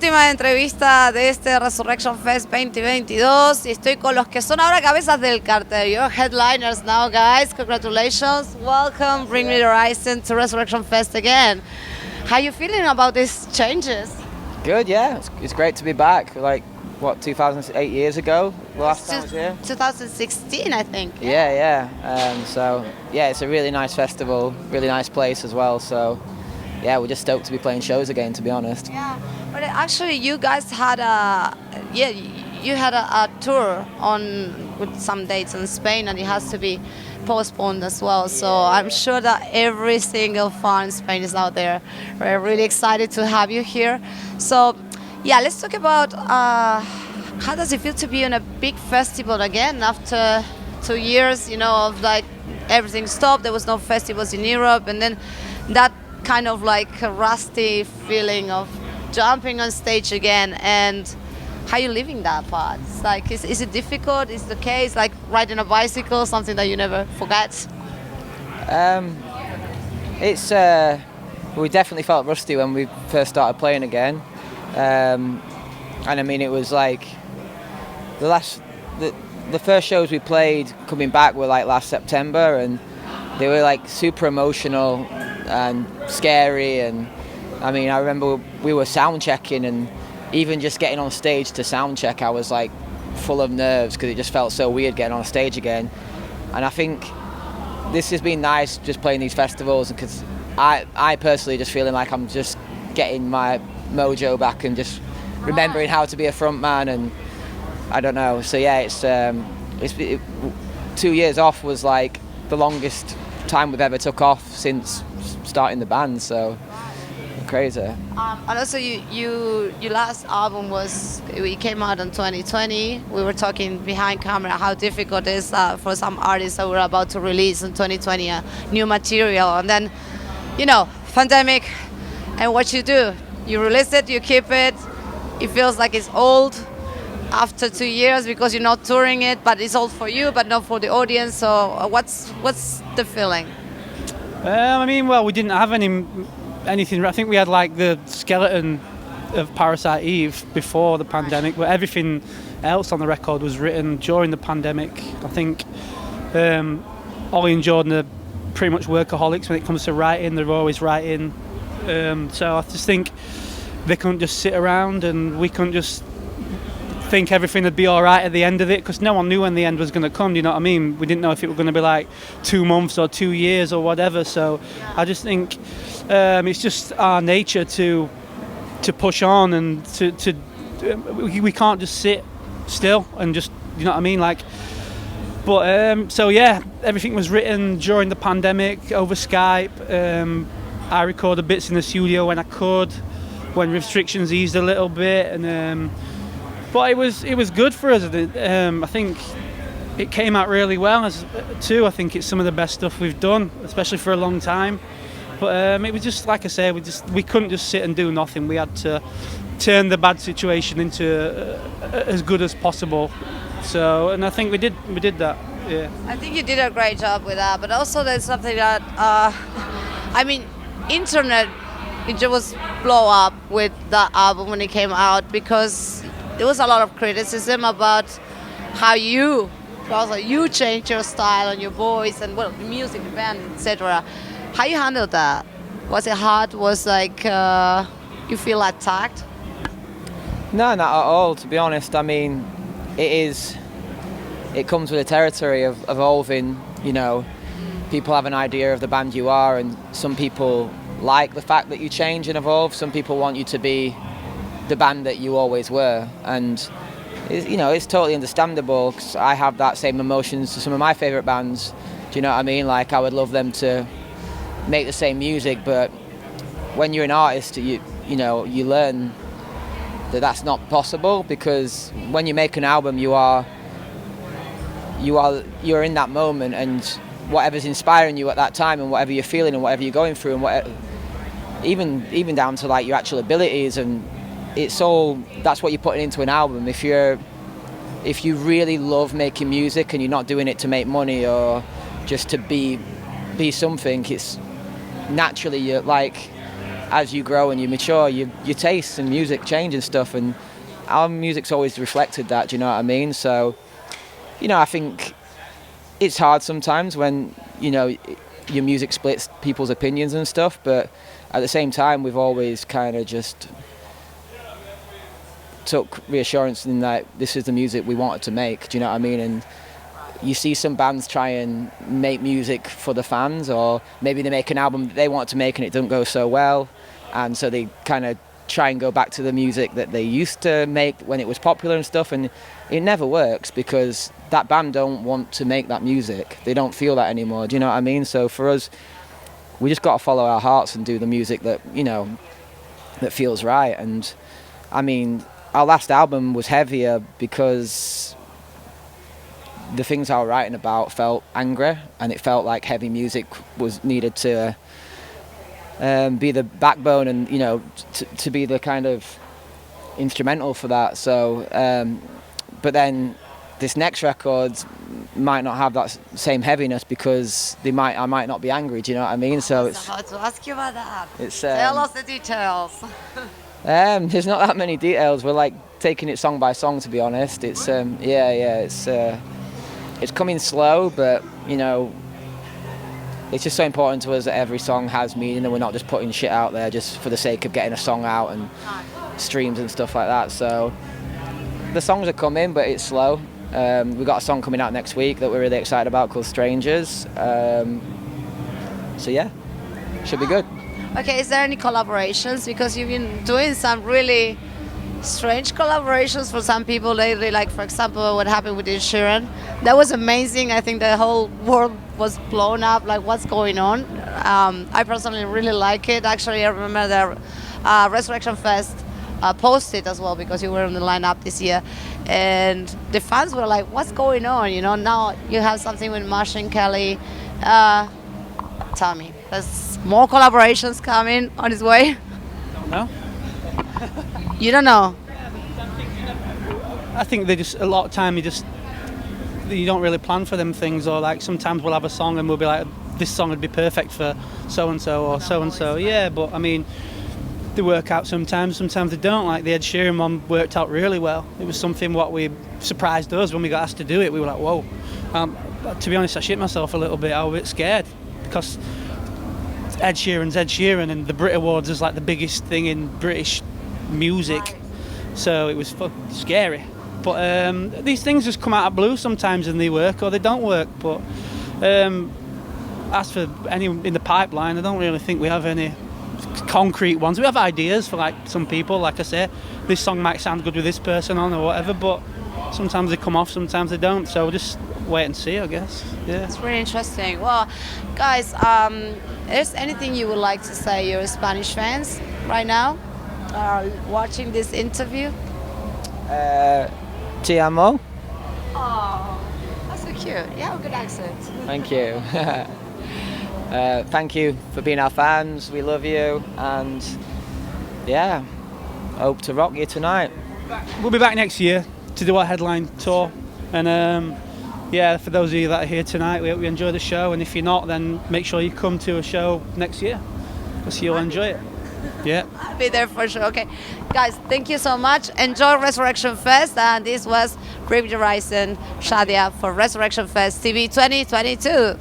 última entrevista de este Resurrection Fest 2022 y estoy con los que son ahora cabezas del cartel. You're headliners now, guys. Congratulations. Welcome, Bring Me the Horizon to Resurrection Fest again. How are you feeling about these changes? Good, yeah. It's great to be back. Like, what, 2008 years ago? The last time I was here? 2016, I think. Yeah. So, yeah, it's a really nice festival, really nice place as well. So, yeah, we're just stoked to be playing shows again, to be honest. Yeah, but actually, you guys had a tour on with some dates in Spain, and it has to be postponed as well. So I'm sure that every single fan in Spain is out there. We're really excited to have you here. So, yeah, let's talk about how does it feel to be on a big festival again after 2 years, of like everything stopped. There was no festivals in Europe, and then that kind of like a rusty feeling of jumping on stage again. And how are you living that part? It's like, is it difficult? Is the case like riding a bicycle, something that you never forget? We definitely felt rusty when we first started playing again. And I mean, it was like the first shows we played coming back were like last September, and they were like super emotional and scary. And I mean, I remember we were sound checking, and even just getting on stage to sound check, I was like full of nerves because it just felt so weird getting on stage again. And I think this has been nice, just playing these festivals, because I personally just feeling like I'm just getting my mojo back and just remembering how to be a front man. And I don't know. So yeah, it's 2 years off was like the longest time we've ever took off since starting the band. So crazy. And also, your last album it came out in 2020. We were talking behind camera how difficult it is for some artists that were about to release in 2020 new material, and then pandemic, and what you do, you release it, you keep it. It feels like it's old after 2 years because you're not touring it, but it's old for you, but not for the audience. So what's the feeling? I mean, well, we didn't have anything. I think we had like the skeleton of Parasite Eve before the pandemic, but everything else on the record was written during the pandemic. I think Ollie and Jordan are pretty much workaholics when it comes to writing. They're always writing. So I just think they couldn't just sit around, and we couldn't just think everything would be all right at the end of it, because no one knew when the end was going to come. Do you know what I mean? We didn't know if it was going to be like 2 months or 2 years or whatever. So I just think it's just our nature to push on, and we can't just sit still and just, you know what I mean, like. But so yeah, everything was written during the pandemic over Skype. I recorded bits in the studio when I could, when restrictions eased a little bit, and but it was good for us. I think it came out really well too. I think it's some of the best stuff we've done, especially for a long time. But it was just like I say, we couldn't just sit and do nothing. We had to turn the bad situation into as good as possible. So, and I think we did that. Yeah. I think you did a great job with that. But also, there's something that I mean, internet, it just blow up with that album when it came out, because there was a lot of criticism about how you changed your style and your voice and the music, the band, etc. How you handled that? Was it hard? Was like you feel attacked? No, not at all, to be honest. I mean, it comes with the territory of evolving. People have an idea of the band you are, and some people like the fact that you change and evolve. Some people want you to be the band that you always were, and it's totally understandable, because I have that same emotions to some of my favorite bands. Do you know what I mean? Like, I would love them to make the same music, but when you're an artist, you learn that that's not possible, because when you make an album, you're in that moment, and whatever's inspiring you at that time, and whatever you're feeling, and whatever you're going through, and even down to like your actual abilities, and it's all, that's what you're putting into an album. If you really love making music and you're not doing it to make money or just to be something, it's naturally you're like as you grow and you mature, your tastes in music change and stuff, and our music's always reflected that. Do you know what I mean? So, I think it's hard sometimes when your music splits people's opinions and stuff, but at the same time, we've always kind of just took reassurance in that this is the music we wanted to make. Do you know what I mean? And you see some bands try and make music for the fans, or maybe they make an album that they want to make and it doesn't go so well, and so they kind of try and go back to the music that they used to make when it was popular and stuff, and it never works because that band don't want to make that music. They don't feel that anymore. Do you know what I mean? So for us, we just got to follow our hearts and do the music that that feels right. And I mean, our last album was heavier because the things I was writing about felt angry, and it felt like heavy music was needed to be the backbone and to be the kind of instrumental for that. So but then this next record might not have that same heaviness because I might not be angry. Do you know what I mean? So it's hard to ask you about that. It's tell us the details. There's not that many details. We're like taking it song by song, to be honest. It's it's coming slow, but it's just so important to us that every song has meaning and we're not just putting shit out there just for the sake of getting a song out and streams and stuff like that. So the songs are coming, but it's slow. We've got a song coming out next week that we're really excited about called Strangers. So yeah, should be good. Okay, is there any collaborations? Because you've been doing some really strange collaborations for some people lately, like for example what happened with Ed Sheeran. That was amazing. I think the whole world was blown up, like what's going on. I personally really like it. Actually, I remember the Resurrection Fest posted as well because you were in the lineup this year, and the fans were like, what's going on? Now you have something with Marsha and Kelly. Tell me, there's more collaborations coming on its way? No. You don't know? I think they just, a lot of time you don't really plan for them things, or like sometimes we'll have a song and we'll be like, this song would be perfect for so-and-so or so-and-so. Yeah, but I mean, they work out sometimes they don't. Like the Ed Sheeran one worked out really well. It was something what we surprised us when we got asked to do it. We were like, whoa. To be honest, I shit myself a little bit. I was a bit scared because Ed Sheeran's Ed Sheeran, and the Brit Awards is like the biggest thing in British music, so it was scary. But these things just come out of blue sometimes, and they work or they don't work. But as for any in the pipeline, I don't really think we have any concrete ones. We have ideas for like some people, like I say, this song might sound good with this person on or whatever, but sometimes they come off, sometimes they don't, so we'll just wait and see, I guess. Yeah, it's really interesting. Well, guys, is anything you would like to say your Spanish fans right now watching this interview? Te amo. Oh, that's so cute. You have a good accent. Thank you. Thank you for being our fans. We love you, and yeah, hope to rock you tonight. We'll be back next year to do our headline tour, and yeah, for those of you that are here tonight, we hope you enjoy the show, and if you're not, then make sure you come to a show next year because you'll enjoy it. Yeah, I'll be there for sure. Okay, guys, thank you so much. Enjoy Resurrection Fest, and this was Bring the Horizon, Yadia for Resurrection Fest TV 2022.